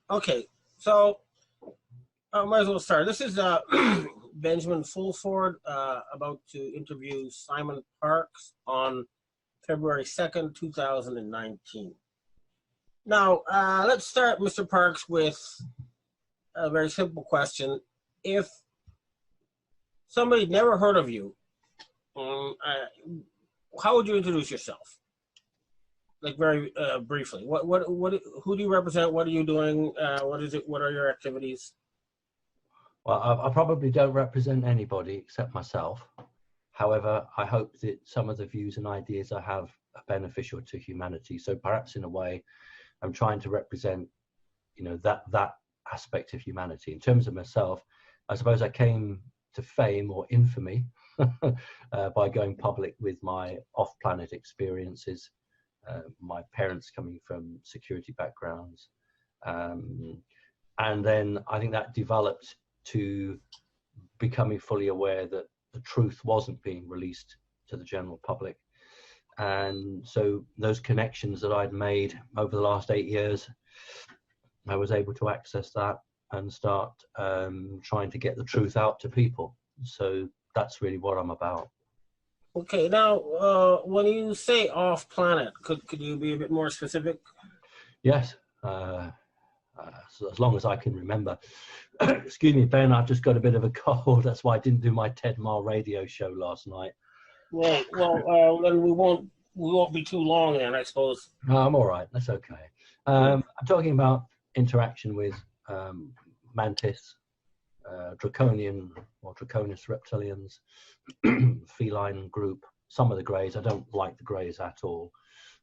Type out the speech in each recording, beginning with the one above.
Okay, so might as well start. This is Benjamin Fulford about to interview Simon Parks on February 2nd, 2019. Now, let's start, Mr. Parks, with a very simple question. If somebody never heard of you, how would you introduce yourself? Like very briefly. Who do you represent? What are you doing? What is it? What are your activities? Well, I probably don't represent anybody except myself. However, I hope that some of the views and ideas I have are beneficial to humanity. So perhaps in a way, I'm trying to represent, that aspect of humanity. In terms of myself, I suppose I came to fame or infamy by going public with my off-planet experiences. My parents coming from security backgrounds. And then I think that developed to becoming fully aware that the truth wasn't being released to the general public. And so those connections that I'd made over the last 8 years, I was able to access that and start trying to get the truth out to people. So that's really what I'm about. Okay, now when you say off planet, could you be a bit more specific? Yes, so as long as I can remember. Excuse me, Ben, I've just got a bit of a cold. That's why I didn't do my Ted Mile radio show last night. Well, then we won't be too long then, I suppose. No, I'm all right. That's okay. I'm talking about interaction with mantis, draconian or draconis reptilians, feline group, some of the greys. I don't like the greys at all.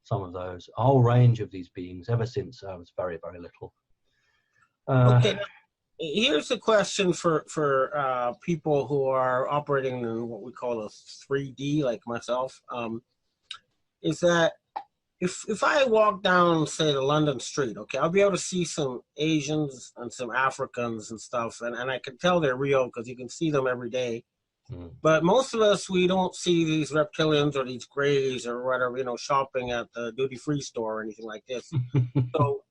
Some of those, a whole range of these beings ever since I was very, very little. Okay, here's a question for people who are operating in what we call a 3D, like myself. Is that if I walk down, say, the London street, okay, I'll be able to see some Asians and some Africans and stuff, and I can tell they're real because you can see them every day. But most of us, we don't see these reptilians or these greys or whatever, shopping at the duty-free store or anything like this. So,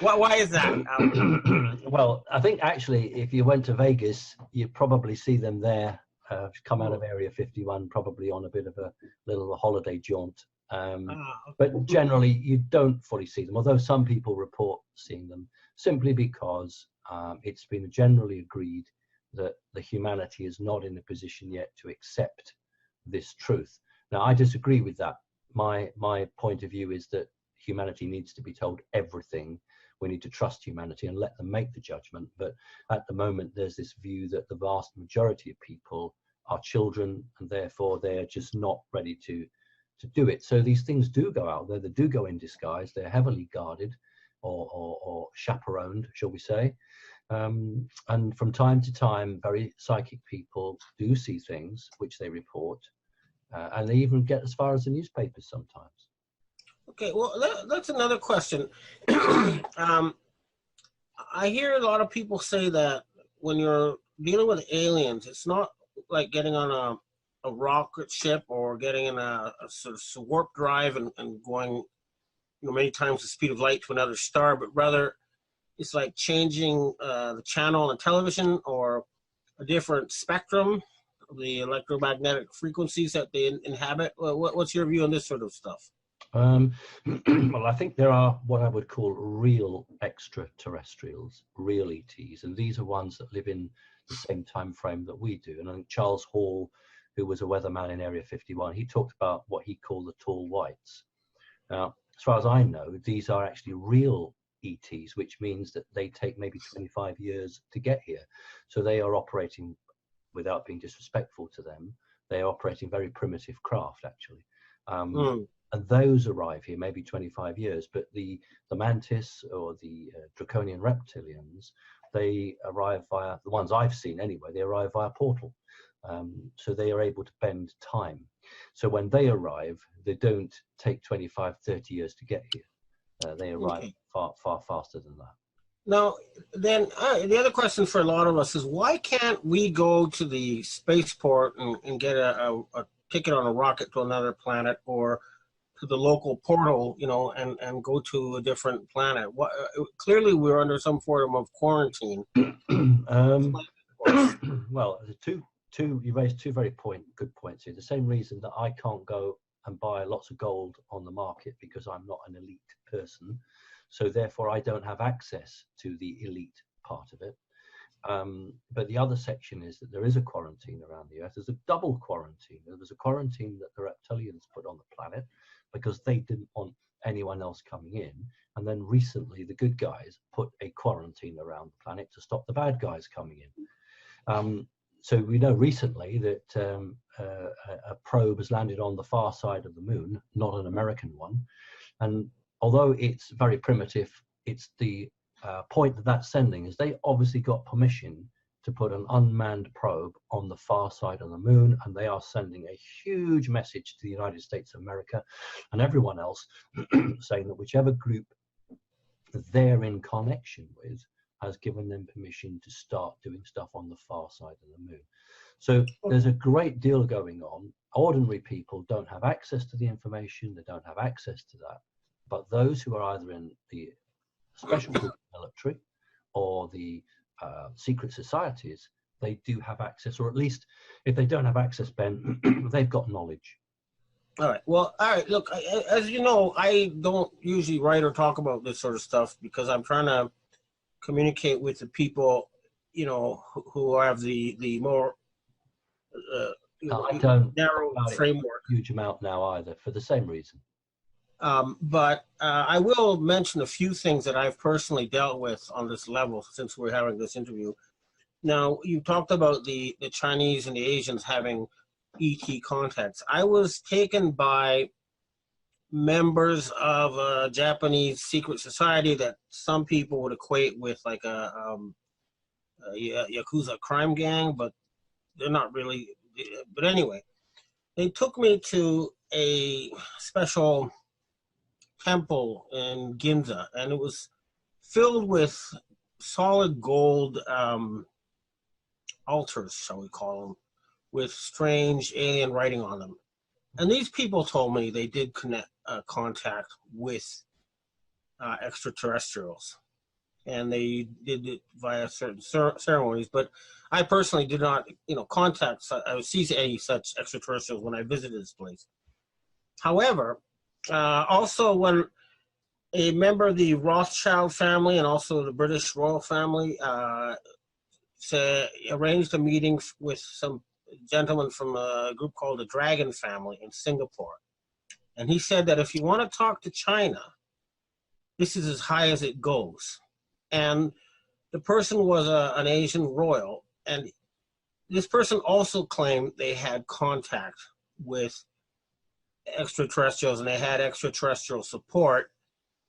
why is that? Well, I think actually, if you went to Vegas, you'd probably see them there. Come out of Area 51, probably on a bit of a little holiday jaunt. Okay. But generally, you don't fully see them, although some people report seeing them, simply because it's been generally agreed that the humanity is not in a position yet to accept this truth. Now, I disagree with that. My point of view is that humanity needs to be told everything. We need to trust humanity and let them make the judgment. But at the moment, there's this view that the vast majority of people are children, and therefore they're just not ready to do it. So these things do go out there. They do go in disguise. They're heavily guarded or chaperoned, shall we say. And from time to time, very psychic people do see things which they report, and they even get as far as the newspapers sometimes. Okay, well, that's another question. I hear a lot of people say that when you're dealing with aliens, it's not like getting on a rocket ship or getting in a sort of warp drive and going many times the speed of light to another star, but rather it's like changing the channel on television or a different spectrum of the electromagnetic frequencies that they inhabit. What's your view on this sort of stuff? Well, I think there are what I would call real extraterrestrials, real ETs, and these are ones that live in the same time frame that we do. And I think Charles Hall, who was a weatherman in Area 51, he talked about what he called the tall whites. Now, as far as I know, these are actually real ETs, which means that they take maybe 25 years to get here. So they are operating, without being disrespectful to them, they are operating very primitive craft, actually. And those arrive here maybe 25 years, but the mantis or the draconian reptilians, they arrive via, the ones I've seen anyway, they arrive via portal. So they are able to bend time. So when they arrive, they don't take 25, 30 years to get here. They arrive far, far faster than that. Now, then the other question for a lot of us is, why can't we go to the spaceport and get a ticket on a rocket to another planet, or to the local portal, you know, and go to a different planet. What clearly we're under some form of quarantine. Well, you raised two very good points here. The same reason that I can't go and buy lots of gold on the market because I'm not an elite person, so therefore I don't have access to the elite part of it. But the other section is that there is a quarantine around the Earth. There's a double quarantine. There was a quarantine that the reptilians put on the planet because they didn't want anyone else coming in. And then recently, the good guys put a quarantine around the planet to stop the bad guys coming in. So we know recently that a probe has landed on the far side of the moon, not an American one. And although it's very primitive, it's the point that that's sending is they obviously got permission to put an unmanned probe on the far side of the moon, and they are sending a huge message to the United States of America and everyone else saying that whichever group they're in connection with has given them permission to start doing stuff on the far side of the moon. So there's a great deal going on. Ordinary people don't have access to the information, they don't have access to that, but those who are either in the special military or the secret societies, they do have access, or at least if they don't have access, Ben, they've got knowledge. All right. Well, all right. Look, as you know, I don't usually write or talk about this sort of stuff because I'm trying to communicate with the people, you know, who have the more I don't narrow framework. Huge amount now either, for the same reason. But I will mention a few things that I've personally dealt with on this level since we're having this interview. Now, you talked about the Chinese and the Asians having ET contacts. I was taken by members of a Japanese secret society that some people would equate with like a Yakuza crime gang, but they're not really. But anyway, they took me to a special temple in Ginza, and it was filled with solid gold altars, shall we call them, with strange alien writing on them. And these people told me they did contact with extraterrestrials, and they did it via certain ceremonies. But I personally did not, contact. I see any such extraterrestrials when I visited this place. However, also when a member of the Rothschild family and also the British royal family arranged a meeting with some gentleman from a group called the Dragon Family in Singapore. And he said that if you want to talk to China, this is as high as it goes. And the person was an Asian royal, and this person also claimed they had contact with extraterrestrials and they had extraterrestrial support,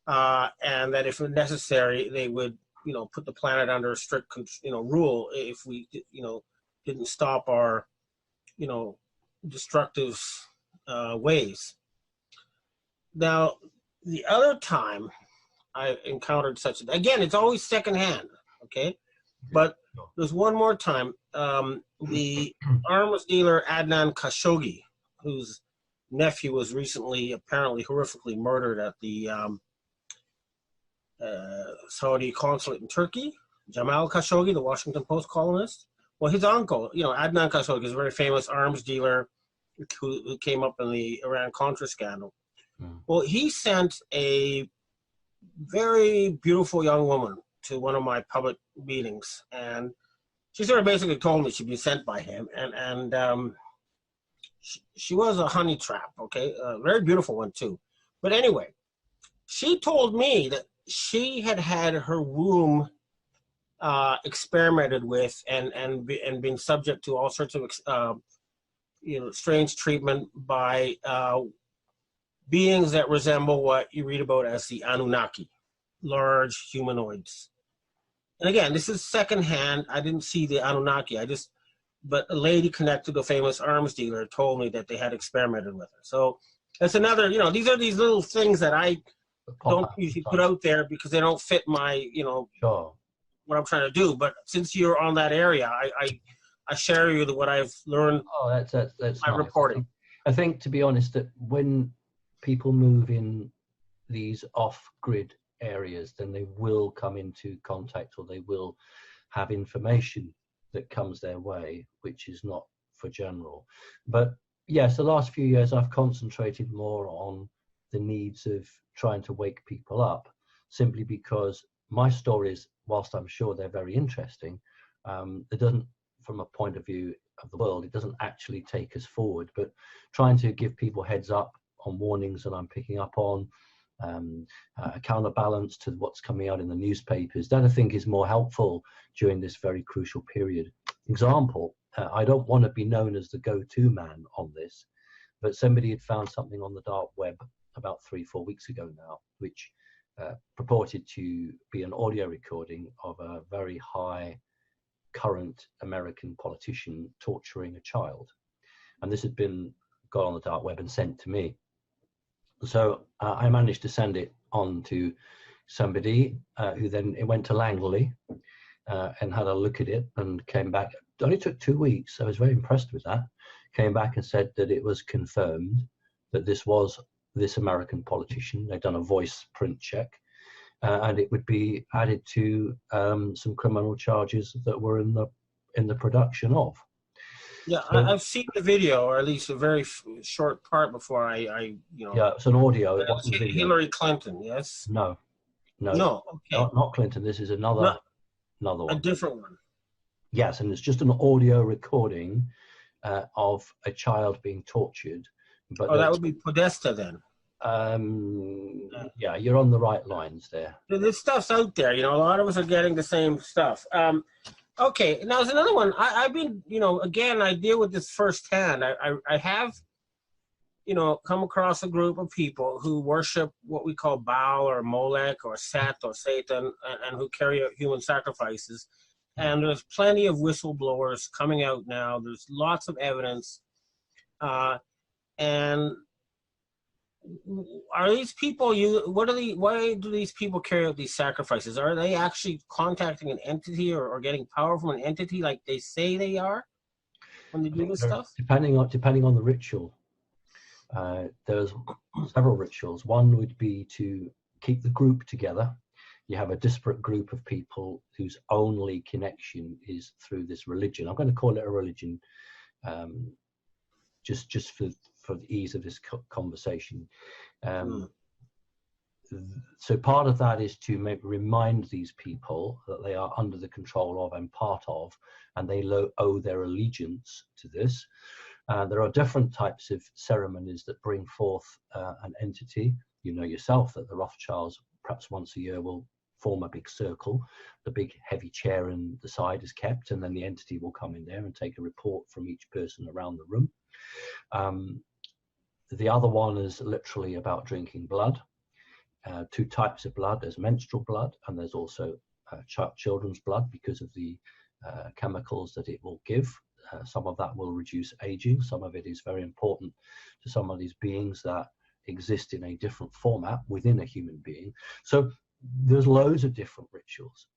and that if necessary, they would, put the planet under a strict, rule if we, didn't stop our, destructive ways. Now, the other time I encountered such, again, it's always secondhand, okay? But there's one more time. The arms dealer Adnan Khashoggi, whose nephew was recently apparently horrifically murdered at the Saudi consulate in Turkey, Jamal Khashoggi, the Washington Post columnist. Well, his uncle, Adnan Khashoggi, is a very famous arms dealer who came up in the Iran-Contra scandal. Well, he sent a very beautiful young woman to one of my public meetings, and she sort of basically told me she'd been sent by him, and she was a honey trap, okay? A very beautiful one, too. But anyway, she told me that she had had her womb experimented with and been subject to all sorts of, strange treatment by beings that resemble what you read about as the Anunnaki, large humanoids. And again, this is secondhand. I didn't see the Anunnaki. But a lady connected to a famous arms dealer told me that they had experimented with her. So that's another, these are these little things that I don't usually put out there because they don't fit my, Sure. what I'm trying to do. But since you're on that area, I share you what I've learned. Oh, that's by nice. reporting. I think, to be honest, that when people move in these off-grid areas, then they will come into contact, or they will have information that comes their way, which is not for general. But yes, the last few years I've concentrated more on the needs of trying to wake people up, simply because my stories, whilst I'm sure they're very interesting, it doesn't, from a point of view of the world, it doesn't actually take us forward. But trying to give people heads up on warnings that I'm picking up on, a counterbalance to what's coming out in the newspapers, that I think is more helpful during this very crucial period. Example, I don't want to be known as the go-to man on this, but somebody had found something on the dark web about 3-4 weeks ago now, which purported to be an audio recording of a very high current American politician torturing a child. And this had been got on the dark web and sent to me. So I managed to send it on to somebody who then it went to Langley and had a look at it and came back. It only took 2 weeks. I was very impressed with that. Came back and said that it was confirmed that this was this American politician. They'd done a voice print check, and it would be added to some criminal charges that were in the production of. Yeah, so, I've seen the video, or at least a very short part before I Yeah, it's an audio. It wasn't video. Hillary Clinton, yes? No. Okay. Not Clinton. This is another one. A different one. Yes, and it's just an audio recording of a child being tortured. But that would be Podesta then. Yeah, you're on the right lines there. This stuff's out there. A lot of us are getting the same stuff. Okay, now there's another one. I've been, again, I deal with this firsthand. I have, come across a group of people who worship what we call Baal or Molech or Set or Satan, and who carry out human sacrifices. And there's plenty of whistleblowers coming out now. There's lots of evidence. And are these people, why do these people carry out these sacrifices? Are they actually contacting an entity or getting power from an entity like they say they are when they do this stuff? Depending on the ritual. There's several rituals. One would be to keep the group together. You have a disparate group of people whose only connection is through this religion. I'm going to call it a religion, just for the ease of this conversation. So part of that is to remind these people that they are under the control of and part of, and they owe their allegiance to this. There are different types of ceremonies that bring forth an entity. You know yourself that the Rothschilds perhaps once a year will form a big circle. The big heavy chair in the side is kept, and then the entity will come in there and take a report from each person around the room. The other one is literally about drinking blood. Two types of blood. There's menstrual blood, and there's also children's blood because of the chemicals that it will give. Some of that will reduce aging. Some of it is very important to some of these beings that exist in a different format within a human being. So there's loads of different rituals,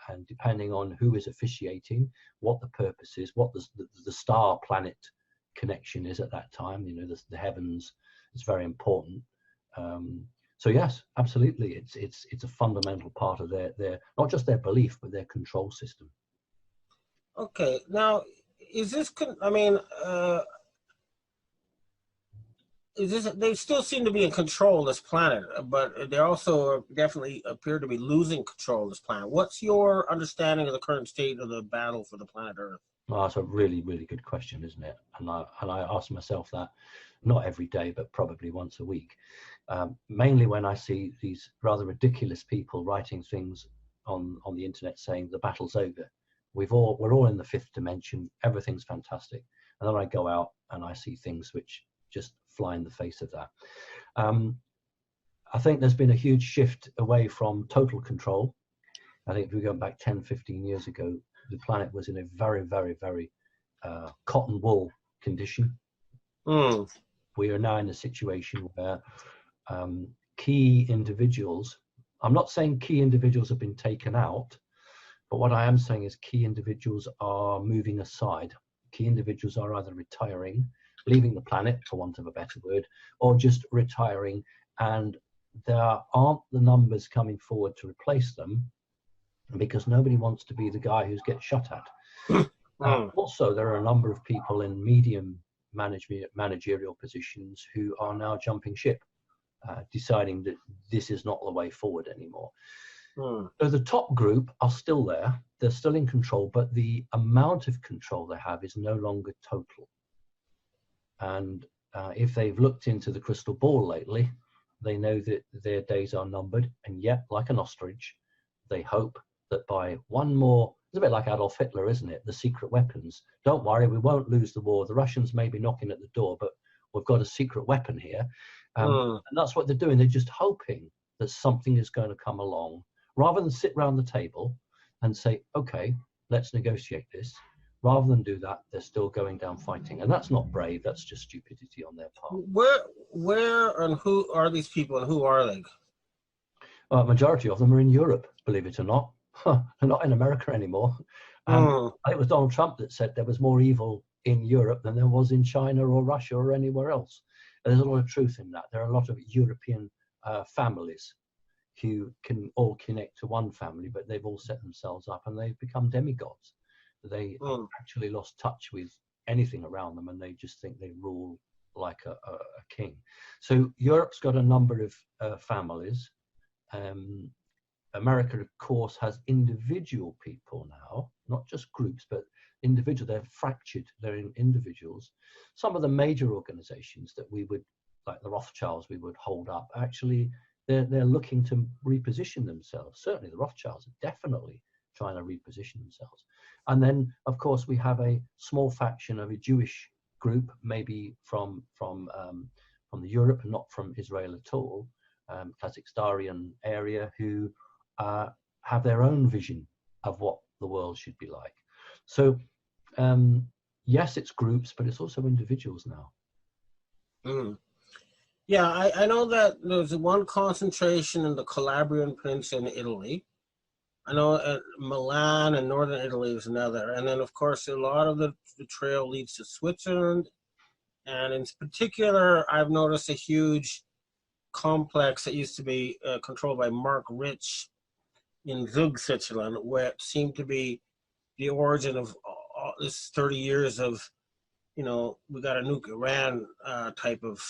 and depending on who is officiating, what the purpose is, what the star planet connection is at that time, the heavens is very important. So yes, absolutely, it's a fundamental part of their not just their belief, but their control system. Okay, now is this? They still seem to be in control of this planet, but they also definitely appear to be losing control of this planet. What's your understanding of the current state of the battle for the planet Earth? Well, that's a really, really good question, isn't it? And I ask myself that not every day, but probably once a week. Mainly when I see these rather ridiculous people writing things on the internet saying the battle's over. We're all in the fifth dimension. Everything's fantastic. And then I go out and I see things which just fly in the face of that. I think there's been a huge shift away from total control. I think if we go back 10, 15 years ago, the planet was in a very, very, very cotton wool condition. We are now in a situation where key individuals, I'm not saying key individuals have been taken out, but what I am saying is key individuals are moving aside. Key individuals are either retiring leaving the planet, for want of a better word, or just retiring, and there aren't the numbers coming forward to replace them because nobody wants to be the guy who gets shot at. Also, there are a number of people in medium managerial positions who are now jumping ship, deciding that this is not the way forward anymore. So the top group are still there, they're still in control, but the amount of control they have is no longer total. And if they've looked into the crystal ball lately, they know that their days are numbered, and yet, like an ostrich, they hope that by one more, it's a bit like Adolf Hitler, isn't it? The secret weapons. Don't worry, we won't lose the war. The Russians may be knocking at the door, but we've got a secret weapon here. And that's what they're doing. They're just hoping that something is going to come along, rather than sit around the table and say, okay, let's negotiate this. Rather than do that, they're still going down fighting. And that's not brave, that's just stupidity on their part. Where and who are these people, and who are they? Majority of them are in Europe, believe it or not. They're not in America anymore. I think it was Donald Trump that said there was more evil in Europe than there was in China or Russia or anywhere else. And there's a lot of truth in that. There are a lot of European families who can all connect to one family, but they've all set themselves up and they've become demigods. They actually lost touch with anything around them, and they just think they rule like a king. So Europe's got a number of families. America, of course, has individual people now, not just groups, but individual. They're fractured. They're in individuals. Some of the major organizations that we would, like the Rothschilds, we would hold up. Actually, they're looking to reposition themselves. Certainly, the Rothschilds are definitely trying to reposition themselves. And then, of course, we have a small faction of a Jewish group, maybe from the Europe and not from Israel at all, Kazakhstanian area, who have their own vision of what the world should be like. So, yes, it's groups, but it's also individuals now. Yeah, I know that there's one concentration in the Calabrian Peninsula in Italy. I know Milan and northern Italy is another. And then, of course, a lot of the trail leads to Switzerland. And in particular, I've noticed a huge complex that used to be controlled by Mark Rich in Zug, Switzerland, where it seemed to be the origin of all this 30 years of, we got a nuke Iran type of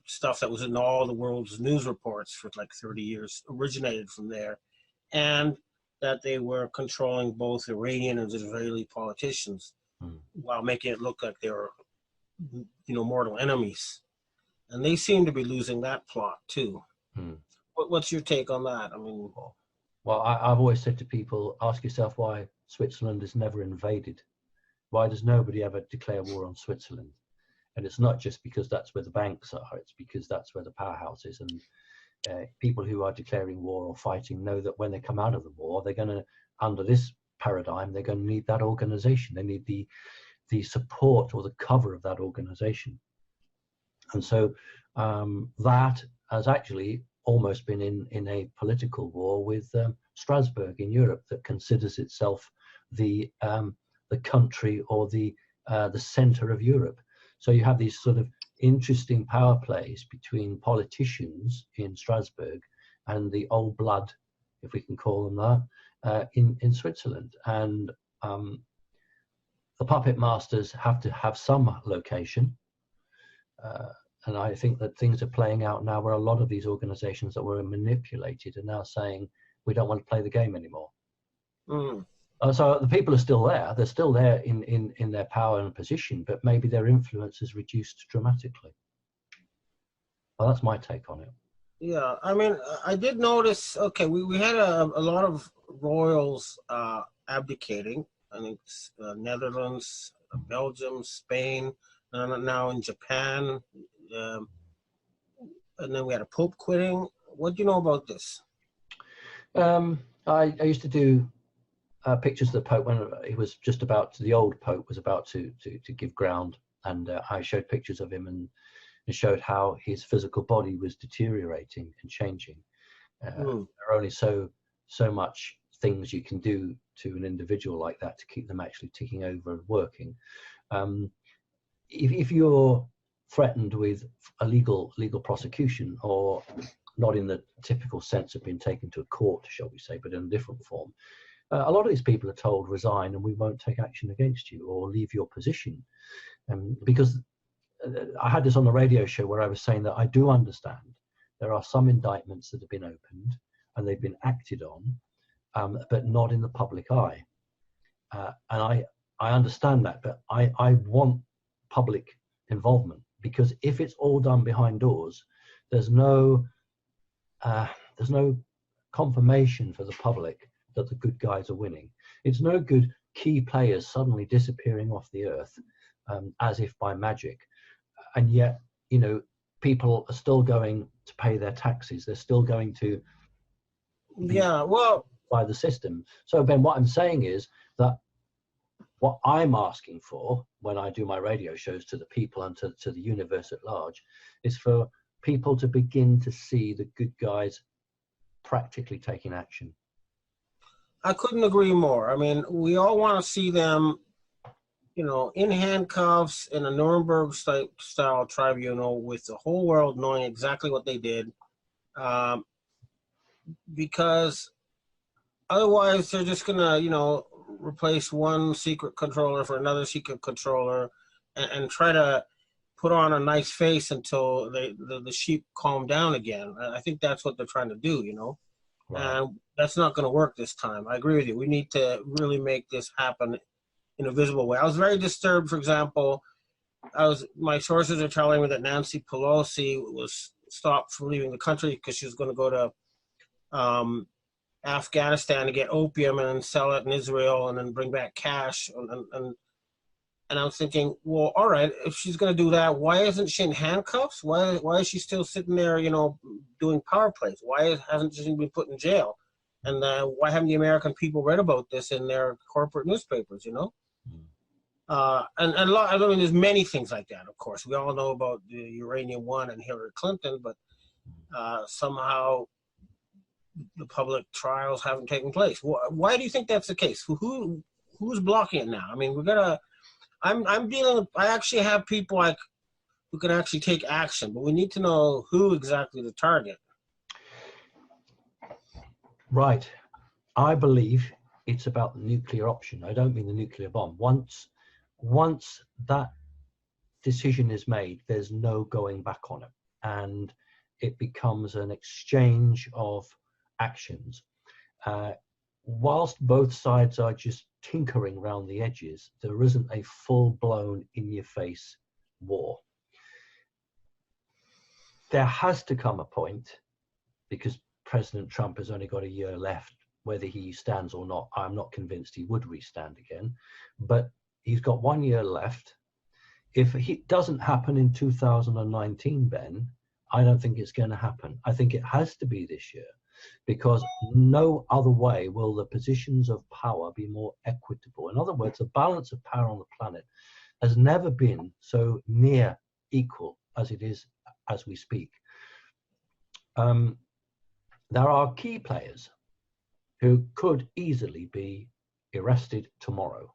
stuff that was in all the world's news reports for like 30 years, originated from there. And that they were controlling both Iranian and Israeli politicians while making it look like they were, mortal enemies. And they seem to be losing that plot too. What's your take on that? I mean, well, I've always said to people, ask yourself why Switzerland is never invaded. Why does nobody ever declare war on Switzerland? And it's not just because that's where the banks are, it's because that's where the powerhouse is. And people who are declaring war or fighting know that when they come out of the war, they're going to, under this paradigm, they're going to need that organization. They need the support or the cover of that organization. And so that has actually almost been in a political war with Strasbourg in Europe, that considers itself the country or the center of Europe. So you have these sort of interesting power plays between politicians in Strasbourg and the old blood, if we can call them that, in Switzerland. And the puppet masters have to have some location. And I think that things are playing out now where a lot of these organizations that were manipulated are now saying, we don't want to play the game anymore. So the people are still there. They're still there in their power and position, but maybe their influence is reduced dramatically. Well, that's my take on it. Yeah, I mean, I did notice, okay, we had a lot of royals abdicating. I think Netherlands, Belgium, Spain, now in Japan. And then we had a pope quitting. What do you know about this? I used to do pictures of the Pope when he was just about to, the old Pope was about to give ground, and I showed pictures of him and showed how his physical body was deteriorating and changing. There are only so much things you can do to an individual like that to keep them actually ticking over and working. if you're threatened with a legal prosecution, or not in the typical sense of being taken to a court, shall we say, but in a different form, a lot of these people are told resign and we won't take action against you or leave your position. Because I had this on the radio show where I was saying that I do understand there are some indictments that have been opened and they've been acted on, but not in the public eye. And I understand that, but I want public involvement, because if it's all done behind doors, there's no confirmation for the public that the good guys are winning. It's no good key players suddenly disappearing off the earth as if by magic, and yet, you know, people are still going to pay their taxes. They're still going to by the system. So Ben, what I'm saying is that what I'm asking for when I do my radio shows to the people and to the universe at large is for people to begin to see the good guys practically taking action. I couldn't agree more. I mean, we all want to see them, you know, in handcuffs in a Nuremberg style tribunal with the whole world knowing exactly what they did, because otherwise they're just gonna, you know, replace one secret controller for another secret controller and try to put on a nice face until the sheep calm down again. I think that's what they're trying to do, you know. Right. And that's not going to work this time. I agree with you. We need to really make this happen in a visible way. I was very disturbed, for example, my sources are telling me that Nancy Pelosi was stopped from leaving the country because she was going to go to Afghanistan to get opium and then sell it in Israel and then bring back cash. And I was thinking, well, all right, if she's going to do that, why isn't she in handcuffs? Why is she still sitting there, you know, doing power plays? Why hasn't she been put in jail? And why haven't the American people read about this in their corporate newspapers, you know? And a lot, I mean, there's many things like that, of course. We all know about the Uranium One and Hillary Clinton, but somehow the public trials haven't taken place. Why do you think that's the case? Who's blocking it now? I mean, I'm dealing with, I actually have people who can actually take action, but we need to know who exactly to target. Right. I believe it's about the nuclear option. I don't mean the nuclear bomb. Once that decision is made, there's no going back on it. And it becomes an exchange of actions. Whilst both sides are just tinkering around the edges, there isn't a full-blown in-your-face war. There has to come a point, because President Trump has only got a year left, whether he stands or not, I'm not convinced he would restand again, but he's got 1 year left. If it doesn't happen in 2019, Ben, I don't think it's going to happen. I think it has to be this year, because no other way will the positions of power be more equitable. In other words, the balance of power on the planet has never been so near equal as it is as we speak. There are key players who could easily be arrested tomorrow.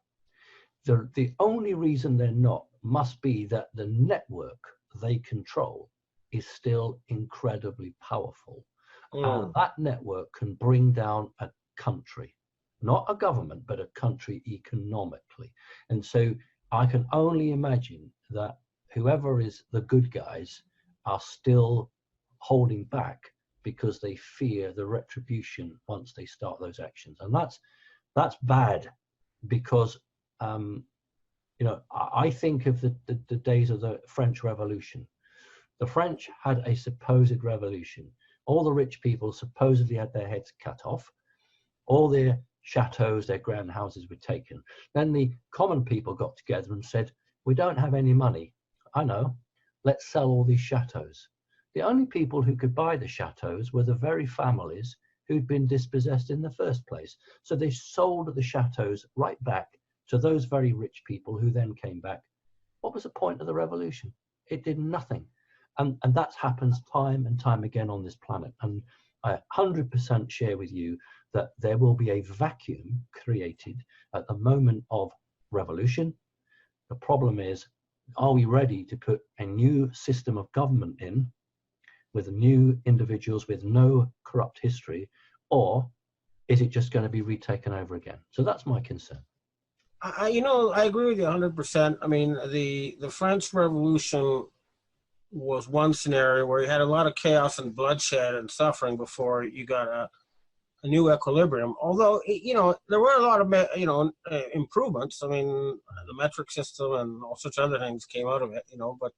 The only reason they're not must be that the network they control is still incredibly powerful. And that network can bring down a country, not a government, but a country economically. And so I can only imagine that whoever is the good guys are still holding back because they fear the retribution once they start those actions. And that's bad, because you know, I think of the days of the French Revolution. The French had a supposed revolution. All the rich people supposedly had their heads cut off. All their chateaus, their grand houses were taken. Then the common people got together and said, we don't have any money. I know, let's sell all these chateaus. The only people who could buy the chateaus were the very families who'd been dispossessed in the first place. So they sold the chateaus right back to those very rich people who then came back. What was the point of the revolution? It did nothing. And that happens time and time again on this planet. And I 100% share with you that there will be a vacuum created at the moment of revolution. The problem is are we ready to put a new system of government in with new individuals with no corrupt history, or is it just going to be retaken over again? So that's my concern. I agree with you 100%. I mean, the French Revolution was one scenario where you had a lot of chaos and bloodshed and suffering before you got a new equilibrium. Although, there were a lot of, improvements. I mean, the metric system and all sorts of other things came out of it, but,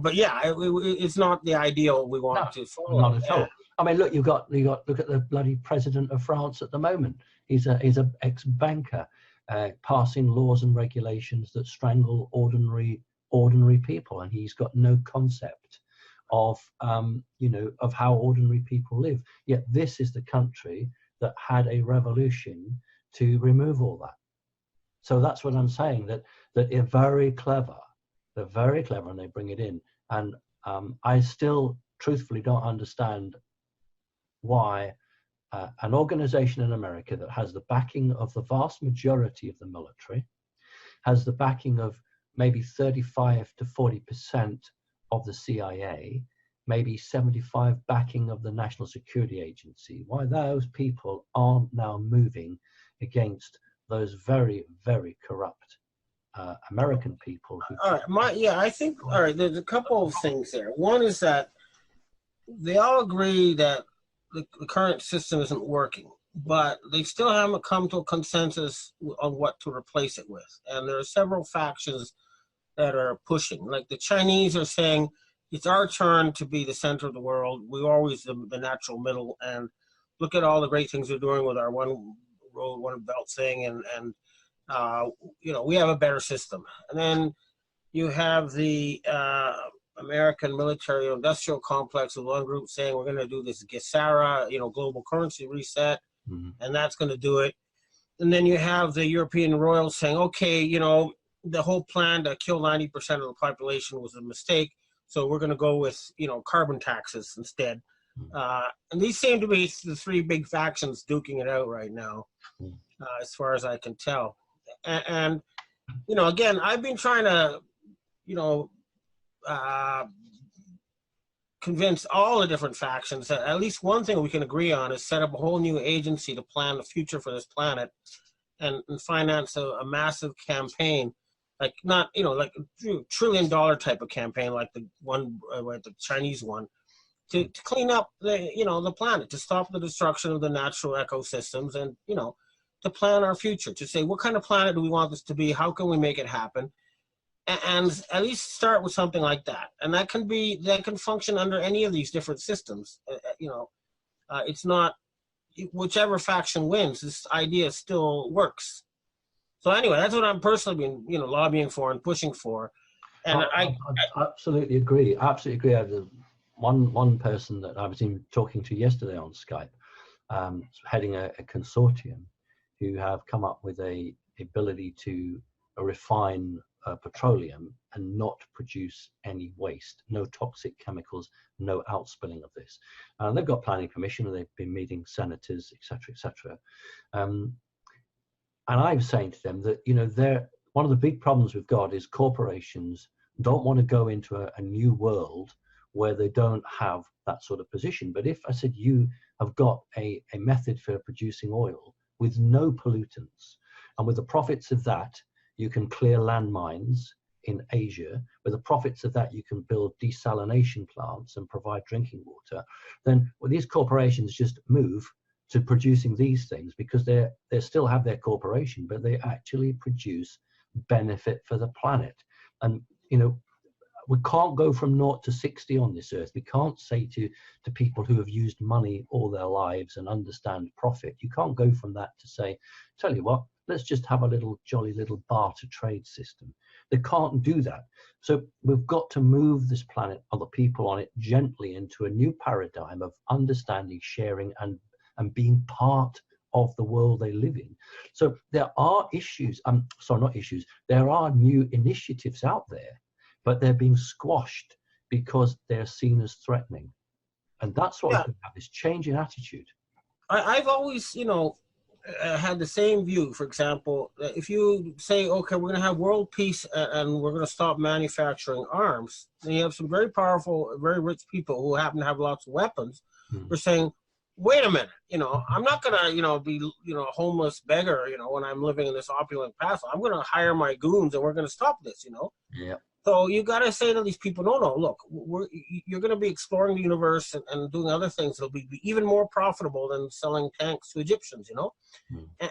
but yeah, it's not the ideal we want to follow. Not at all. I mean, look, look at the bloody president of France at the moment. He's a ex-banker, passing laws and regulations that strangle ordinary people, and he's got no concept of of how ordinary people live. Yet this is the country that had a revolution to remove all that. So that's what I'm saying, that they're very clever. They're very clever, and they bring it in. And I still truthfully don't understand why an organization in America that has the backing of the vast majority of the military, has the backing of maybe 35 to 40% of the CIA, maybe 75 backing of the National Security Agency, why those people aren't now moving against those very, very corrupt American people. All right, I think, all right, there's a couple of things there. One is that they all agree that the current system isn't working, but they still haven't come to a consensus on what to replace it with. And there are several factions that are pushing. Like the Chinese are saying, it's our turn to be the center of the world. We're always the natural middle, and look at all the great things we're doing with our one road, one belt thing, and we have a better system. And then you have the American military industrial complex with one group saying we're going to do this GESARA, global currency reset, and that's going to do it. And then you have the European royals saying, okay, the whole plan to kill 90% of the population was a mistake, so we're going to go with, carbon taxes instead. And these seem to be the three big factions duking it out right now, as far as I can tell. And again, I've been trying to, convince all the different factions that at least one thing we can agree on is set up a whole new agency to plan the future for this planet and finance a massive campaign, like not, like $1 trillion type of campaign, like the one, the Chinese one, to clean up the planet, to stop the destruction of the natural ecosystems, and, to plan our future, to say, what kind of planet do we want this to be? How can we make it happen? And at least start with something like that. And that can function under any of these different systems. It's not, whichever faction wins, this idea still works. So anyway, that's what I'm personally been, lobbying for and pushing for. And I absolutely agree. Absolutely agree. I have one person that I was even talking to yesterday on Skype, heading a consortium, who have come up with a ability to refine petroleum and not produce any waste, no toxic chemicals, no outspilling of this. They've got planning permission, and they've been meeting senators, etc., etc. And I was saying to them that one of the big problems we've got is corporations don't want to go into a new world where they don't have that sort of position. But if I said you have got a method for producing oil with no pollutants, and with the profits of that you can clear landmines in Asia, with the profits of that you can build desalination plants and provide drinking water, then these corporations just move to producing these things because they still have their corporation, but they actually produce benefit for the planet. And we can't go from 0 to 60 on this earth. We can't say to people who have used money all their lives and understand profit, you can't go from that to say, tell you what, let's just have a jolly little barter trade system. They can't do that. So we've got to move this planet and the people on it gently into a new paradigm of understanding, sharing, and being part of the world they live in. So there are issues, there are new initiatives out there, but they're being squashed because they're seen as threatening. And that's what we have, this change in attitude. I've always, had the same view. For example, if you say, okay, we're going to have world peace and we're going to stop manufacturing arms, then you have some very powerful, very rich people who happen to have lots of weapons. Who are saying, wait a minute, I'm not going to, be, a homeless beggar, when I'm living in this opulent castle. I'm going to hire my goons and we're going to stop this, Yeah. So you got to say to these people, no, look, you're going to be exploring the universe and doing other things that'll be even more profitable than selling tanks to Egyptians,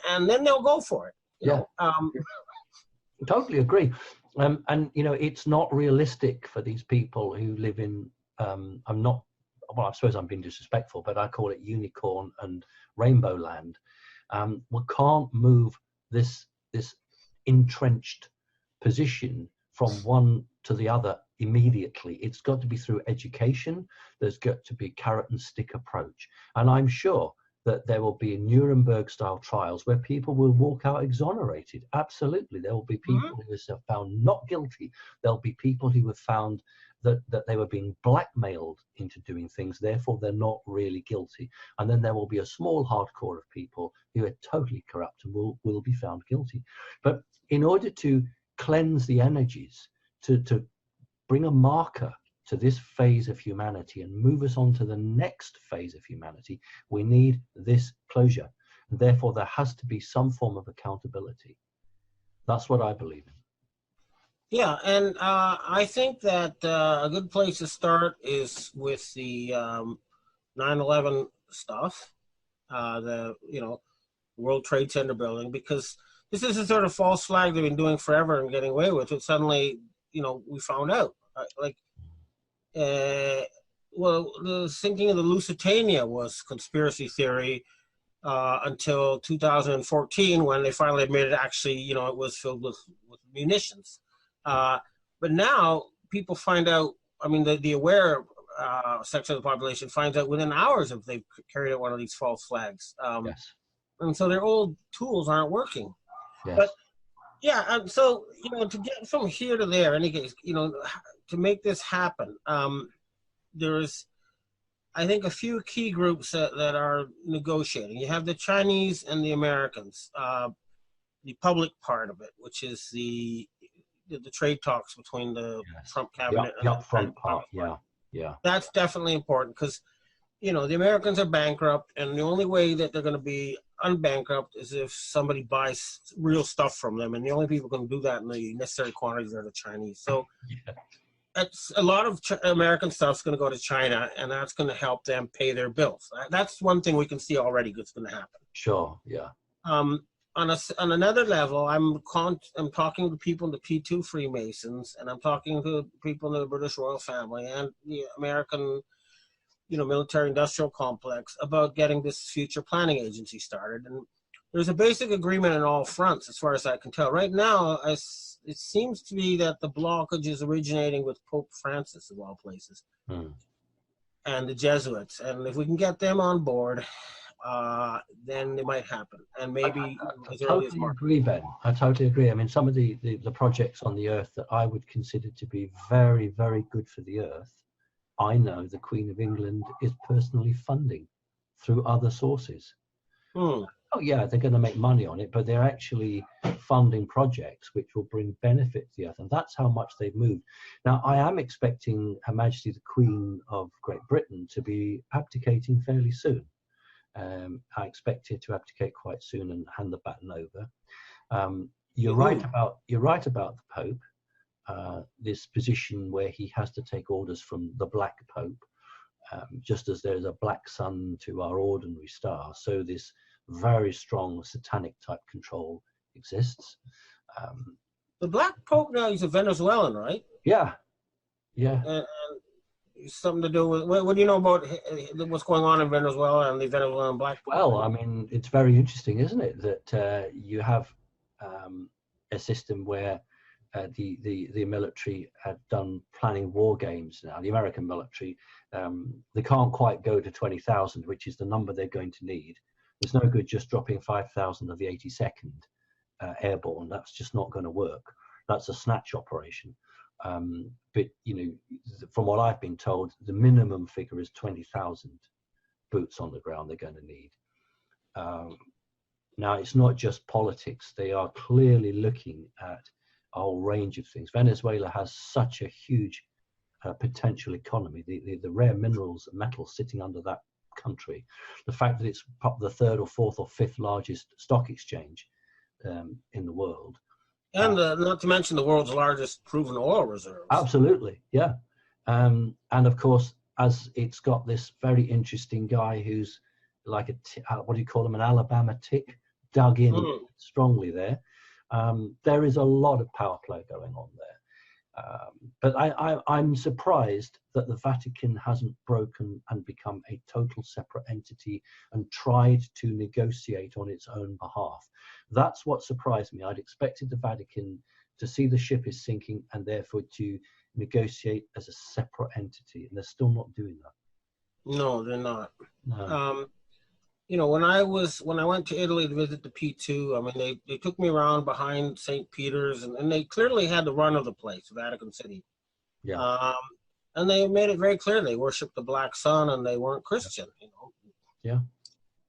and then they'll go for it. You know? Totally agree. And it's not realistic for these people who live in. I suppose I'm being disrespectful, but I call it unicorn and rainbow land. We can't move this entrenched position from one to the other immediately. It's got to be through education. There's got to be carrot and stick approach. And I'm sure that there will be Nuremberg style trials where people will walk out exonerated. Absolutely. There will be people who are found not guilty. There'll be people who have found that they were being blackmailed into doing things, therefore they're not really guilty. And then there will be a small hardcore of people who are totally corrupt and will be found guilty. But in order to cleanse the energies, to bring a marker to this phase of humanity and move us on to the next phase of humanity, we need this closure. And therefore, there has to be some form of accountability. That's what I believe in. Yeah, and I think that a good place to start is with the 9/11 stuff, the World Trade Center building, because this is a sort of false flag they've been doing forever and getting away with it. Suddenly, we found out. The sinking of the Lusitania was conspiracy theory until 2014, when they finally admitted actually, it was filled with munitions. But now people find out, the aware section of the population finds out within hours if they've carried out one of these false flags. Yes. And so their old tools aren't working. Yes. But so, to get from here to there, in any case, to make this happen, there's, I think, a few key groups that are negotiating. You have the Chinese and the Americans, the public part of it, which is the trade talks between the Trump cabinet and the upfront part. Yeah. That's definitely important because, the Americans are bankrupt, and the only way that they're going to be unbankrupt is if somebody buys real stuff from them, and the only people who can do that in the necessary quantities are the Chinese. So it's a lot of American stuff's going to go to China, and that's going to help them pay their bills. That's one thing we can see already that's going to happen. Sure. Yeah. On another level, I'm talking to people in the P2 Freemasons, and I'm talking to people in the British royal family and the American, military industrial complex about getting this future planning agency started. And there's a basic agreement on all fronts, as far as I can tell. Right now, it seems to be that the blockage is originating with Pope Francis, of all places, and the Jesuits. And if we can get them on board, then it might happen. And maybe I totally agree, Ben. I totally agree. Some of the projects on the earth that I would consider to be very, very good for the earth, I know the Queen of England is personally funding through other sources. Oh yeah, they're going to make money on it, but they're actually funding projects which will bring benefit to the earth, and that's how much they've moved. Now, I am expecting Her Majesty the Queen of Great Britain to be abdicating fairly soon. I expect her to abdicate quite soon and hand the baton over. You're right about the Pope. This position where he has to take orders from the Black Pope, just as there's a black sun to our ordinary star, so this very strong satanic type control exists. The Black Pope now, he's a Venezuelan, right? Yeah. Something to do with, what do you know about what's going on in Venezuela and the Venezuelan Black Pope? Well, it's very interesting, isn't it, that you have a system where the military have done planning war games now. The American military, they can't quite go to 20,000, which is the number they're going to need. There's no good just dropping 5,000 of the 82nd Airborne. That's just not going to work. That's a snatch operation. But from what I've been told, the minimum figure is 20,000 boots on the ground they're going to need. Now, it's not just politics. They are clearly looking at a whole range of things. Venezuela has such a huge potential economy. The rare minerals and metals sitting under that country, the fact that it's the third or fourth or fifth largest stock exchange in the world. And not to mention the world's largest proven oil reserves. Absolutely, yeah. And of course, as it's got this very interesting guy who's like what do you call him, an Alabama tick, dug in strongly there. There is a lot of power play going on there. But I'm surprised that the Vatican hasn't broken and become a total separate entity and tried to negotiate on its own behalf. That's what surprised me. I'd expected the Vatican to see the ship is sinking and therefore to negotiate as a separate entity, and they're still not doing that. No, they're not. No. You know, when I went to Italy to visit the P2, I mean, they took me around behind St. Peter's, and they clearly had the run of the place, Vatican City. Yeah. And they made it very clear they worshiped the Black Sun and they weren't Christian, you know. Yeah.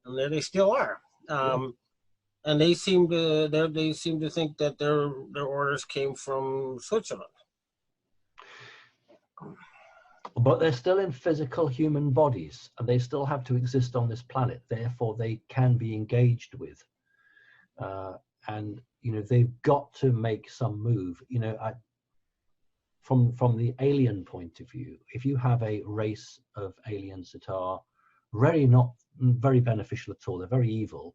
And there they still are. And they seem to think that their orders came from Switzerland. But they're still in physical human bodies, and they still have to exist on this planet. Therefore, they can be engaged with. And, you know, they've got to make some move. You know, from the alien point of view, if you have a race of aliens that are not very beneficial at all, they're very evil,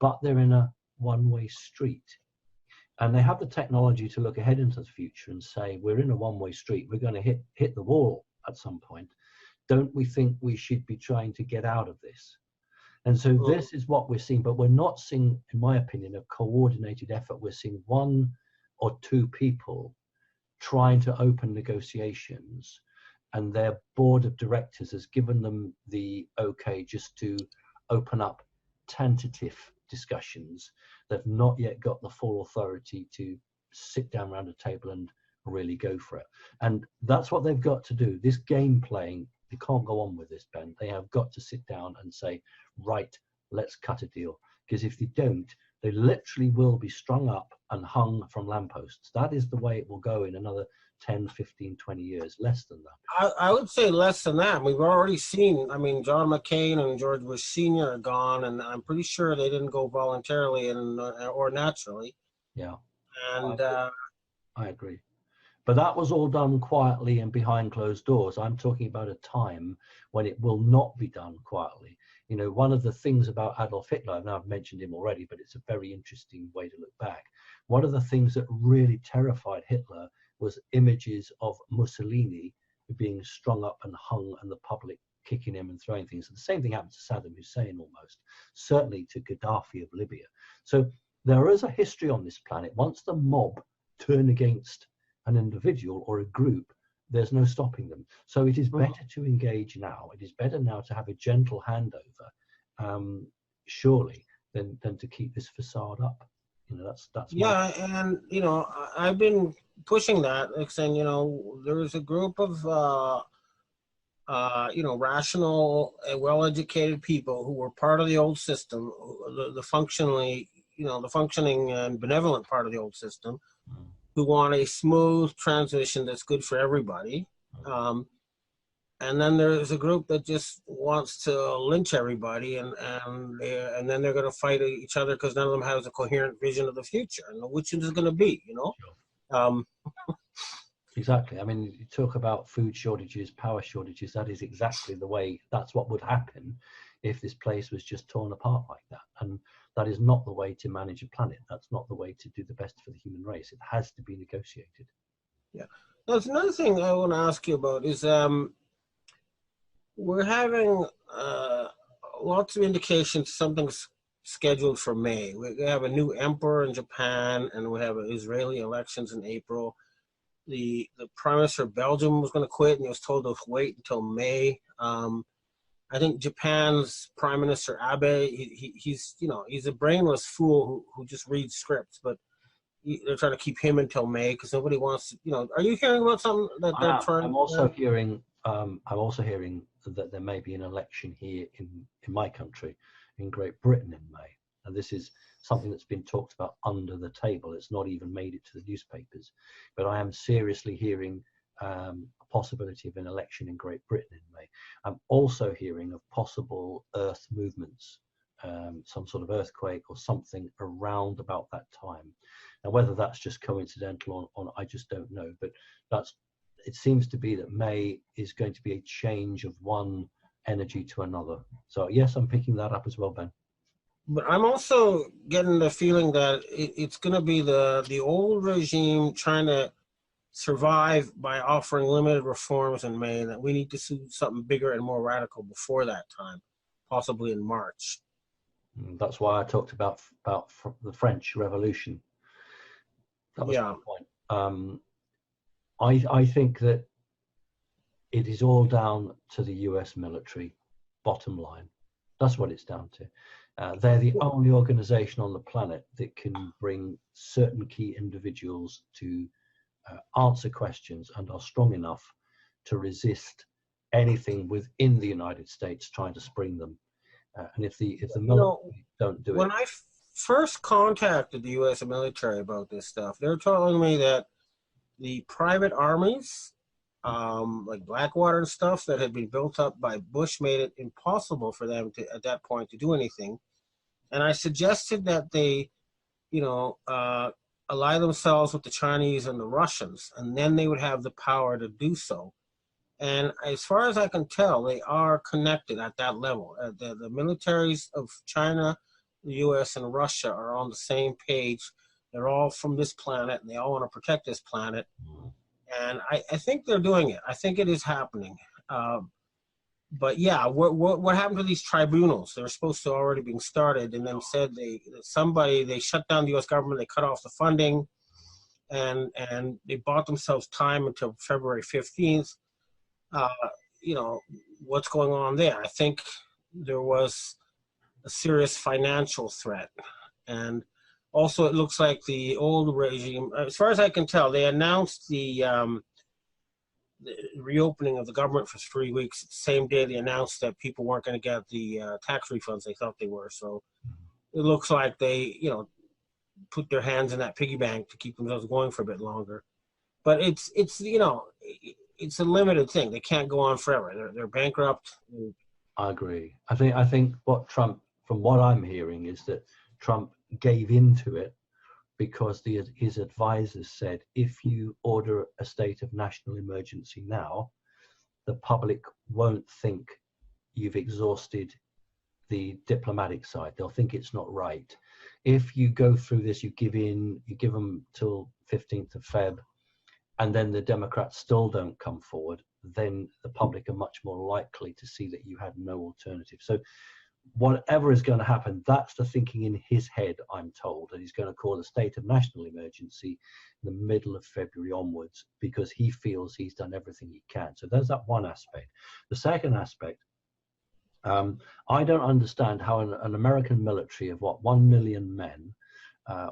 but they're in a one-way street. And they have the technology to look ahead into the future and say, we're in a one-way street, we're going to hit the wall at some point. Don't we think we should be trying to get out of this? And so this is what we're seeing, but we're not seeing, in my opinion, a coordinated effort. We're seeing one or two people trying to open negotiations, and their board of directors has given them the okay just to open up tentative discussions. They've not yet got the full authority to sit down around a table and really go for it. And that's what they've got to do. This game playing, they can't go on with this, Ben. They have got to sit down and say, right, let's cut a deal. Because if they don't, they literally will be strung up and hung from lampposts. That is the way it will go in another 10, 15, 20 years, less than that. I would say less than that. We've already seen, I mean, John McCain and George Bush Sr. are gone, and I'm pretty sure they didn't go voluntarily or naturally. Yeah. And I agree. But that was all done quietly and behind closed doors. I'm talking about a time when it will not be done quietly. You know, one of the things about Adolf Hitler, now I've mentioned him already, but it's a very interesting way to look back. One of the things that really terrified Hitler was images of Mussolini being strung up and hung and the public kicking him and throwing things. And the same thing happened to Saddam Hussein almost, certainly to Gaddafi of Libya. So there is a history on this planet. Once the mob turn against an individual or a group, there's no stopping them. So it is better to engage now. It is better now to have a gentle handover, surely, than to keep this facade up. You know, that's yeah, and you know, I've been pushing that, like saying, you know, there was a group of you know, rational, well-educated people who were part of the old system, the functioning and benevolent part of the old system, who want a smooth transition that's good for everybody. And then there's a group that just wants to lynch everybody, and then they're going to fight each other because none of them has a coherent vision of the future. And which is it going to be, you know? Sure. Exactly. I mean, you talk about food shortages, power shortages. That is exactly the way. That's what would happen if this place was just torn apart like that. And that is not the way to manage a planet. That's not the way to do the best for the human race. It has to be negotiated. Yeah. There's another thing I want to ask you about is we're having lots of indications something's scheduled for May. We have a new emperor in Japan, and we have Israeli elections in April. The prime minister of Belgium was going to quit, and he was told to wait until May. I think Japan's Prime Minister Abe, he's a brainless fool who just reads scripts, but they're trying to keep him until May because nobody wants to, you know. Are you hearing about something that they're trying? I'm also hearing that there may be an election here in my country, in Great Britain, in May. and this is something that's been talked about under the table. It's not even made it to the newspapers, but I am seriously hearing a possibility of an election in Great Britain in May. I'm also hearing of possible earth movements, some sort of earthquake or something around about that time. Now, whether that's just coincidental or I just don't know, but it seems to be that May is going to be a change of one energy to another. So yes, I'm picking that up as well, Ben. But I'm also getting the feeling that it's going to be the old regime trying to survive by offering limited reforms in May, and that we need to see something bigger and more radical before that time, possibly in March. That's why I talked about the French Revolution. That was my point. I think that it is all down to the US military, bottom line. That's what it's down to. They're the only organization on the planet that can bring certain key individuals to answer questions and are strong enough to resist anything within the United States trying to spring them. And if the military don't do it. When I first contacted the U.S. military about this stuff, they were telling me that the private armies, like Blackwater and stuff that had been built up by Bush, made it impossible for them to, at that point, to do anything. And I suggested that they, ally themselves with the Chinese and the Russians, and then they would have the power to do so. And as far as I can tell, they are connected at that level. The militaries of China, the U.S., and Russia are on the same page. They're all from this planet, and they all want to protect this planet. And I think they're doing it. I think it is happening. But yeah, what happened to these tribunals? They were supposed to already being started, and then said they shut down the U.S. government, they cut off the funding, and they bought themselves time until February 15th. What's going on there? I think there was a serious financial threat, and also it looks like the old regime, as far as I can tell, they announced the reopening of the government for 3 weeks. The same day they announced that people weren't going to get the tax refunds they thought they were. So it looks like they, put their hands in that piggy bank to keep themselves going for a bit longer. But it's a limited thing. They can't go on forever. They're bankrupt. I agree. I think what Trump, from what I'm hearing, is that Trump gave into it because his advisors said, if you order a state of national emergency now, the public won't think you've exhausted the diplomatic side. They'll think it's not right. If you go through this, you give them till 15th of Feb, and then the Democrats still don't come forward, then the public are much more likely to see that you had no alternative. So whatever is going to happen, that's the thinking in his head, I'm told, that he's going to call a state of national emergency in the middle of February onwards, because he feels he's done everything he can. So there's that one aspect. The second aspect, I don't understand how an American military of 1 million men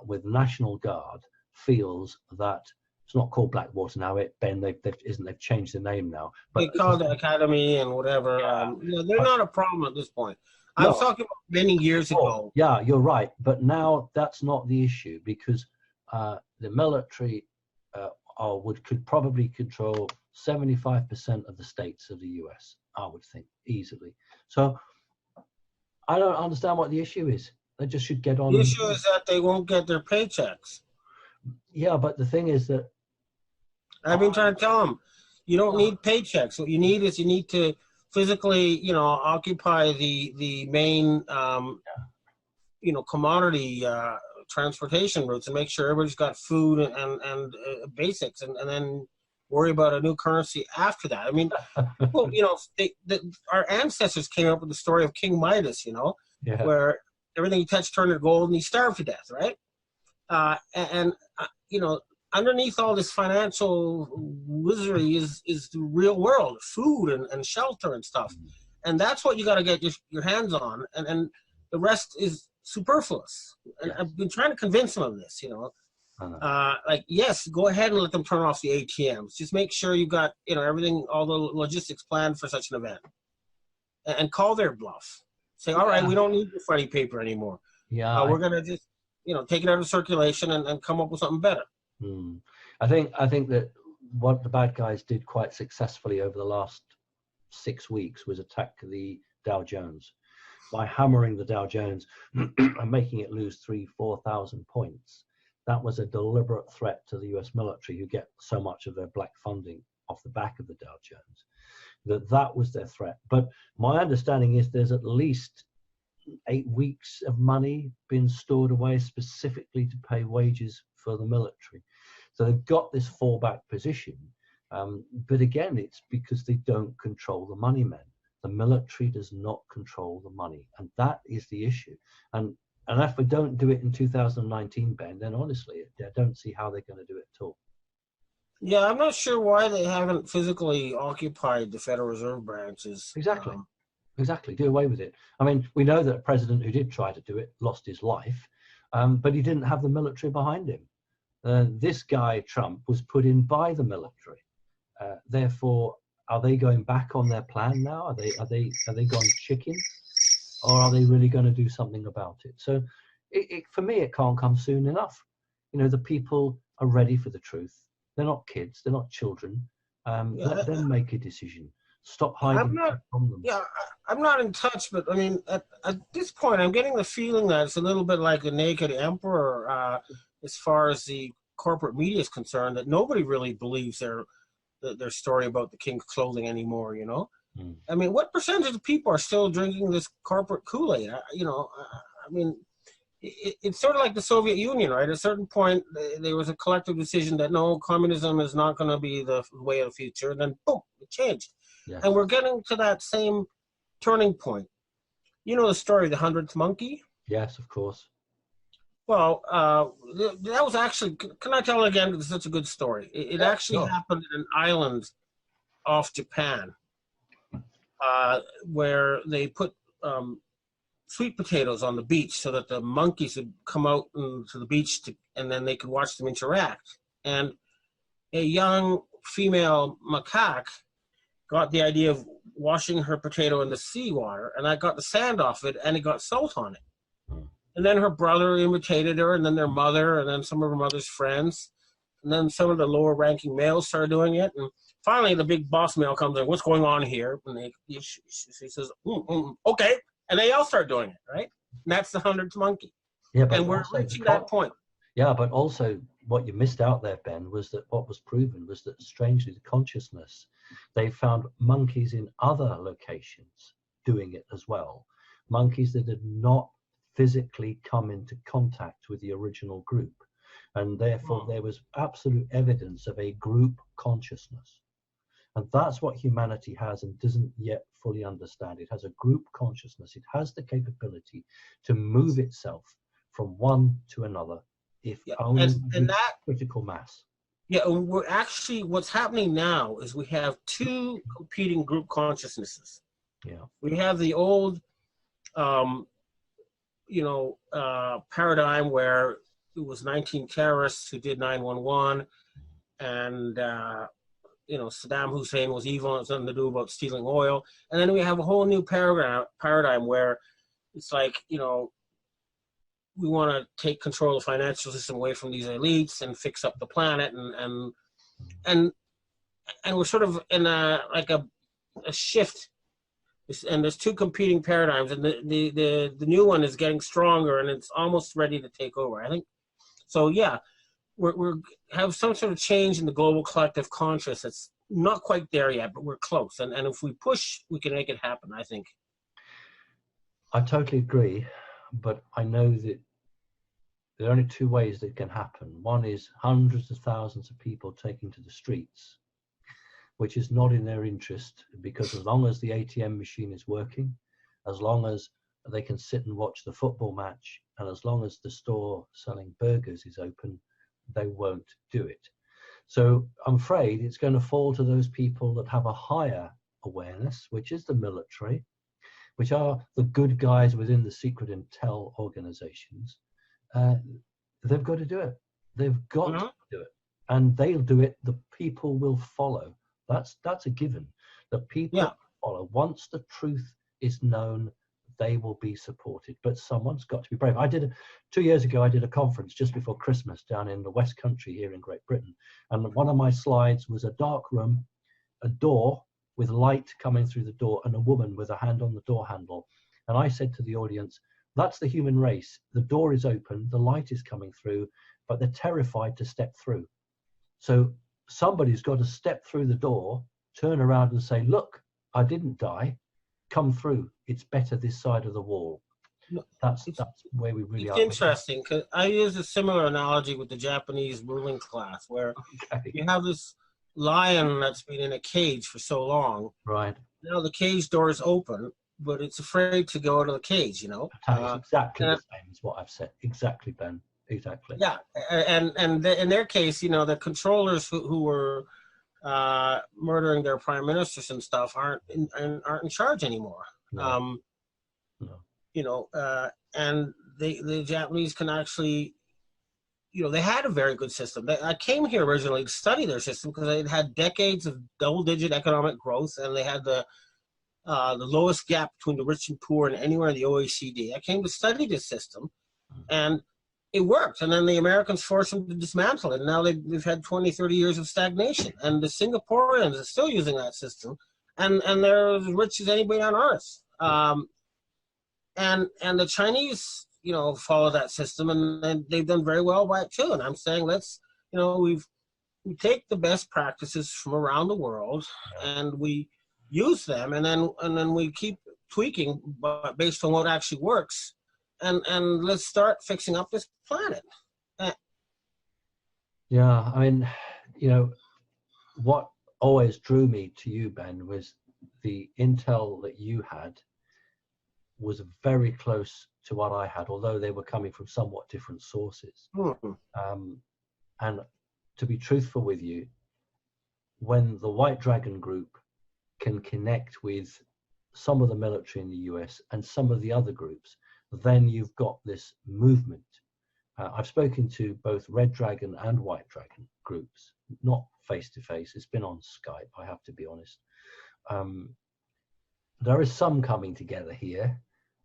with National Guard feels that it's not called Blackwater now. They've changed the name now. But they call it Academy and whatever. They're not a problem at this point. I was talking about many years ago. Yeah, you're right. But now that's not the issue, because the military could probably control 75% of the states of the US, I would think, easily. So I don't understand what the issue is. They just should get on. The issue is that they won't get their paychecks. Yeah, but the thing is that I've been trying to tell them, you don't need paychecks. What you need is to physically, occupy the main, commodity transportation routes and make sure everybody's got food and basics, and then worry about a new currency after that. I mean, people, our ancestors came up with the story of King Midas, where everything he touched turned to gold and he starved to death, right? Underneath all this financial wizardry is the real world, food and shelter and stuff. And that's what you got to get your hands on. And the rest is superfluous. And I've been trying to convince them of this, yes, go ahead and let them turn off the ATMs. Just make sure you got, everything, all the logistics planned for such an event. And call their bluff. Say, all right, we don't need the funny paper anymore. Yeah, we're going to just, take it out of circulation and come up with something better. I think that what the bad guys did quite successfully over the last 6 weeks was attack the Dow Jones by hammering the Dow Jones and making it lose 3,000-4,000 points. That was a deliberate threat to the US military, who get so much of their black funding off the back of the Dow Jones. That was their threat. But my understanding is there's at least 8 weeks of money being stored away specifically to pay wages for the military. So they've got this fallback position. But again, it's because they don't control the money men. The military does not control the money. And that is the issue. And if we don't do it in 2019, Ben, then honestly, I don't see how they're going to do it at all. Yeah, I'm not sure why they haven't physically occupied the Federal Reserve branches. Exactly. Exactly. Do away with it. I mean, we know that a president who did try to do it lost his life, but he didn't have the military behind him. This guy, Trump, was put in by the military. Therefore, are they going back on their plan now? Are they gone chicken, or are they really going to do something about it? So, for me, it can't come soon enough. The people are ready for the truth. They're not kids. They're not children. Let them make a decision. Stop hiding from them. Yeah, I'm not in touch, but I mean, at this point, I'm getting the feeling that it's a little bit like a naked emperor as far as the corporate media is concerned, that nobody really believes their story about the king's clothing anymore, I mean, what percentage of people are still drinking this corporate Kool-Aid? I mean, it's sort of like the Soviet Union, right? At a certain point, there was a collective decision that no, communism is not going to be the way of the future, and then boom, it changed. Yes. And we're getting to that same turning point. You know the story of the 100th monkey? Yes, of course. Well, that was actually, can I tell it again? Because it's such a good story. It actually happened in an island off Japan where they put sweet potatoes on the beach so that the monkeys would come out to the beach and then they could watch them interact. And a young female macaque got the idea of washing her potato in the seawater, and I got the sand off it, and it got salt on it. And then her brother imitated her, and then their mother, and then some of her mother's friends, and then some of the lower-ranking males started doing it. And finally, the big boss male comes in, what's going on here? And she says, okay. And they all start doing it, right? And that's the 100th monkey. Yeah, but and we're reaching that point. Yeah, but also what you missed out there, Ben, was that what was proven was that, strangely, the consciousness, they found monkeys in other locations doing it as well. Monkeys that had not physically come into contact with the original group. And therefore, there was absolute evidence of a group consciousness. And that's what humanity has and doesn't yet fully understand. It has a group consciousness. It has the capability to move itself from one to another if only and that critical mass. Yeah, and we're actually, what's happening now is we have two competing group consciousnesses. Yeah. We have the old, paradigm where it was 19 terrorists who did 9/11, and Saddam Hussein was evil and had something to do about stealing oil. And then we have a whole new paradigm where it's like, we want to take control of the financial system away from these elites and fix up the planet, and we're sort of in a shift. And there's two competing paradigms, and the new one is getting stronger, and it's almost ready to take over, I think. So yeah, we're have some sort of change in the global collective conscious. It's not quite there yet, but we're close. And if we push, we can make it happen, I think. I totally agree, but I know that there are only two ways that it can happen. One is hundreds of thousands of people taking to the streets, which is not in their interest, because as long as the ATM machine is working, as long as they can sit and watch the football match, and as long as the store selling burgers is open, they won't do it. So I'm afraid it's going to fall to those people that have a higher awareness, which is the military, which are the good guys within the secret intel organizations. They've got to do it. They've got to do it. And they'll do it. The people will follow. That's a given. The people follow. Once the truth is known, they will be supported. But someone's got to be brave. 2 years ago, I did a conference just before Christmas down in the West Country here in Great Britain. And one of my slides was a dark room, a door with light coming through the door, and a woman with a hand on the door handle. And I said to the audience, that's the human race. The door is open, the light is coming through, but they're terrified to step through. So somebody's got to step through the door, turn around and say, look, I didn't die. Come through. It's better this side of the wall. That's where we really are. It's interesting because I use a similar analogy with the Japanese ruling class, where you have this lion that's been in a cage for so long. Right. Now the cage door is open, but it's afraid to go out of the cage, you know. It's exactly the same as what I've said. Exactly, Ben. Exactly. Yeah, and in their case, you know, the controllers who were murdering their prime ministers and stuff aren't in charge anymore. No. You know, and the Japanese can actually, you know, they had a very good system. I came here originally to study their system because they had decades of double-digit economic growth, and they had the lowest gap between the rich and poor in anywhere in the OECD. I came to study this system, and it worked. And then the Americans forced them to dismantle it. And now they've had 20, 30 years of stagnation. And the Singaporeans are still using that system, and they're as rich as anybody on earth. And the Chinese, you know, follow that system, and they've done very well by it too. And I'm saying we take the best practices from around the world, and we use them, and then we keep tweaking based on what actually works, and let's start fixing up this planet. Yeah, I mean, you know, what always drew me to you, Ben, was the intel that you had was very close to what I had, although they were coming from somewhat different sources. Mm-hmm. And to be truthful with you, when the White Dragon Group can connect with some of the military in the US and some of the other groups, then you've got this movement. I've spoken to both Red Dragon and White Dragon groups, not face to face. It's been on Skype, I have to be honest. There is some coming together here,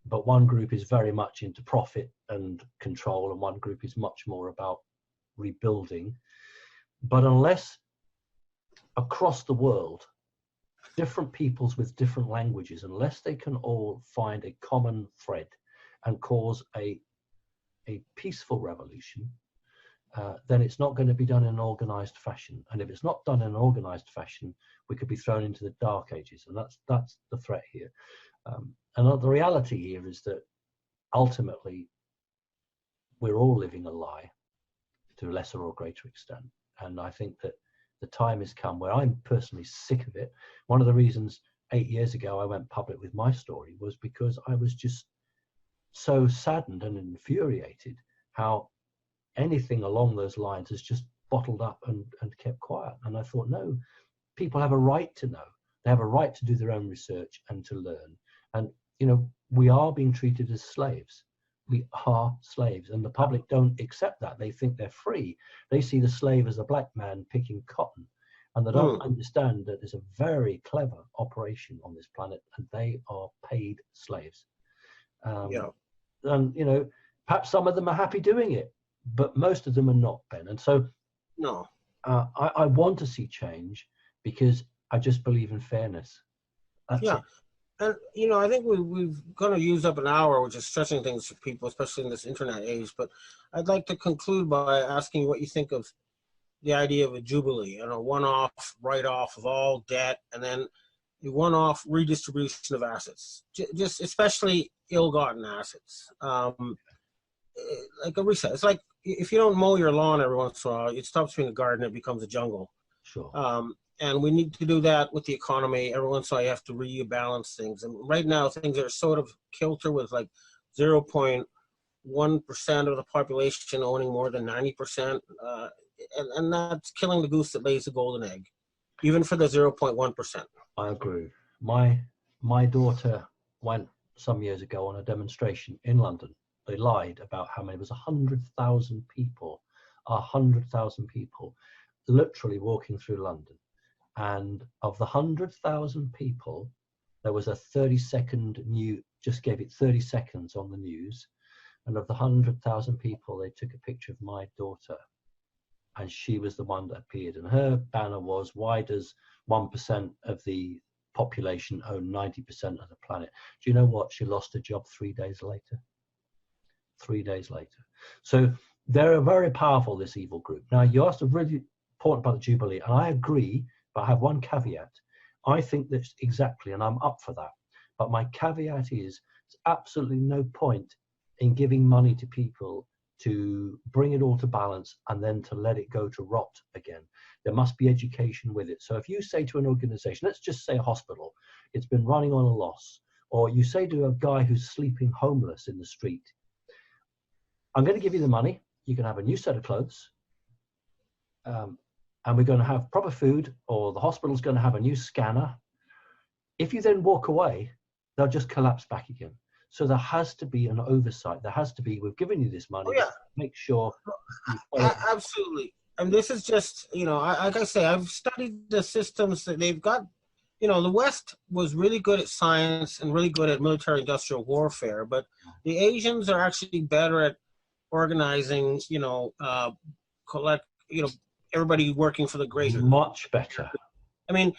but one group is very much into profit and control, and one group is much more about rebuilding. But unless across the world, different peoples with different languages, unless they can all find a common thread and cause a peaceful revolution, then it's not going to be done in an organized fashion. And if it's not done in an organized fashion, we could be thrown into the dark ages. And that's the threat here. And the reality here is that ultimately we're all living a lie to a lesser or greater extent. And I think that the time has come where I'm personally sick of it. One of the reasons 8 years ago I went public with my story was because I was just so saddened and infuriated how anything along those lines is just bottled up and kept quiet. And I thought, no, people have a right to know. They have a right to do their own research and to learn. And, you know, we are being treated as slaves. We are slaves, and the public don't accept that. They think they're free. They see the slave as a black man picking cotton, and they don't understand that there's a very clever operation on this planet, and they are paid slaves. And, you know, perhaps some of them are happy doing it, but most of them are not, Ben. And so no, I want to see change because I just believe in fairness. That's it. And, you know, I think we've going to use up an hour, which is stretching things for people, especially in this internet age. But I'd like to conclude by asking you what you think of the idea of a jubilee and a one-off write-off of all debt, and then a one-off redistribution of assets, just especially ill-gotten assets. Like a reset. It's like if you don't mow your lawn every once in a while, it stops being a garden, it becomes a jungle. Sure. And we need to do that with the economy. Every once in a while, you have to rebalance things. And right now, things are sort of kilter with like 0.1% of the population owning more than 90%. And that's killing the goose that lays the golden egg, even for the 0.1%. I agree. My daughter went some years ago on a demonstration in London. They lied about how many. It was 100,000 people, 100,000 people literally walking through London. And of the 100,000 people, there was a 30-second new just gave it 30 seconds on the news. And of the 100,000 people, they took a picture of my daughter. And she was the one that appeared. And her banner was, why does 1% of the population own 90% of the planet? Do you know what? She lost her job 3 days later. 3 days later. So they're very powerful, this evil group. Now, you asked a really important about the Jubilee, and I agree, but I have one caveat. I think that's exactly, and I'm up for that. But my caveat is, there's absolutely no point in giving money to people to bring it all to balance and then to let it go to rot again. There must be education with it. So if you say to an organization, let's just say a hospital, it's been running on a loss, or you say to a guy who's sleeping homeless in the street, I'm going to give you the money, you can have a new set of clothes, and we're going to have proper food, or the hospital's going to have a new scanner. If you then walk away, they'll just collapse back again. So there has to be an oversight. There has to be, we've given you this money, make sure. Absolutely. And this is just, you know, like I say, I've studied the systems that they've got. You know, the West was really good at science and really good at military industrial warfare, but the Asians are actually better at organizing, you know, everybody working for the greater. Much better. I mean,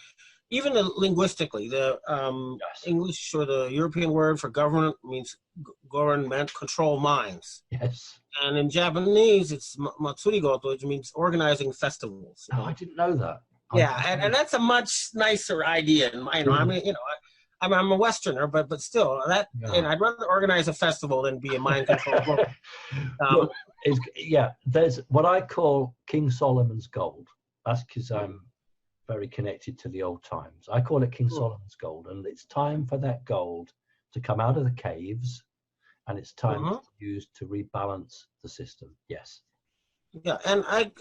even linguistically, the English or the European word for government means government, control minds. Yes. And in Japanese, it's matsurigoto, which means organizing festivals. Oh, I didn't know that. Yeah, and that's a much nicer idea. I mean, you know, I'm a Westerner, but still, and I'd rather organize a festival than be a mind control. Look, there's what I call King Solomon's gold. That's because I'm very connected to the old times. I call it King Solomon's gold, and it's time for that gold to come out of the caves, and it's time to use to rebalance the system. Yes. Yeah, and I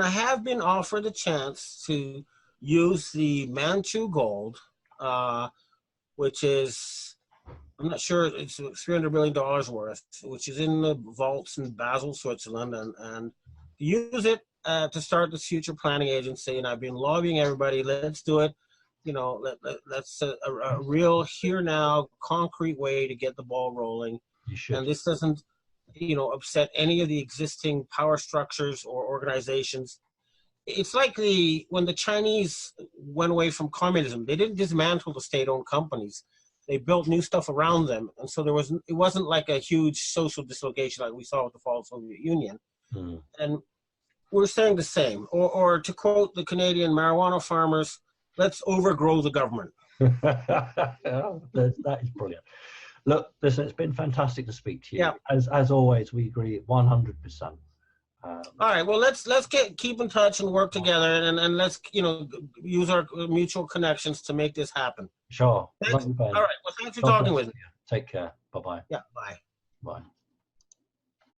have been offered the chance to use the Manchu gold, which is, I'm not sure, it's $300 million worth, which is in the vaults in Basel, Switzerland, and use it to start this future planning agency. And I've been lobbying everybody, let's do it. You know, that's a real here now concrete way to get the ball rolling. You should. And this doesn't, you know, upset any of the existing power structures or organizations. It's like when the Chinese went away from communism, they didn't dismantle the state-owned companies. They built new stuff around them. And so it wasn't like a huge social dislocation like we saw with the fall of the Soviet Union. And we're saying the same. Or to quote the Canadian marijuana farmers, let's overgrow the government. That is brilliant. Look, listen, it's been fantastic to speak to you. Yeah. As always, we agree 100%. All right. Well, let's keep in touch and work together, and let's, you know, use our mutual connections to make this happen. Sure. All right. Well, thanks for talking with me. Take care. Bye-bye. Yeah. Bye.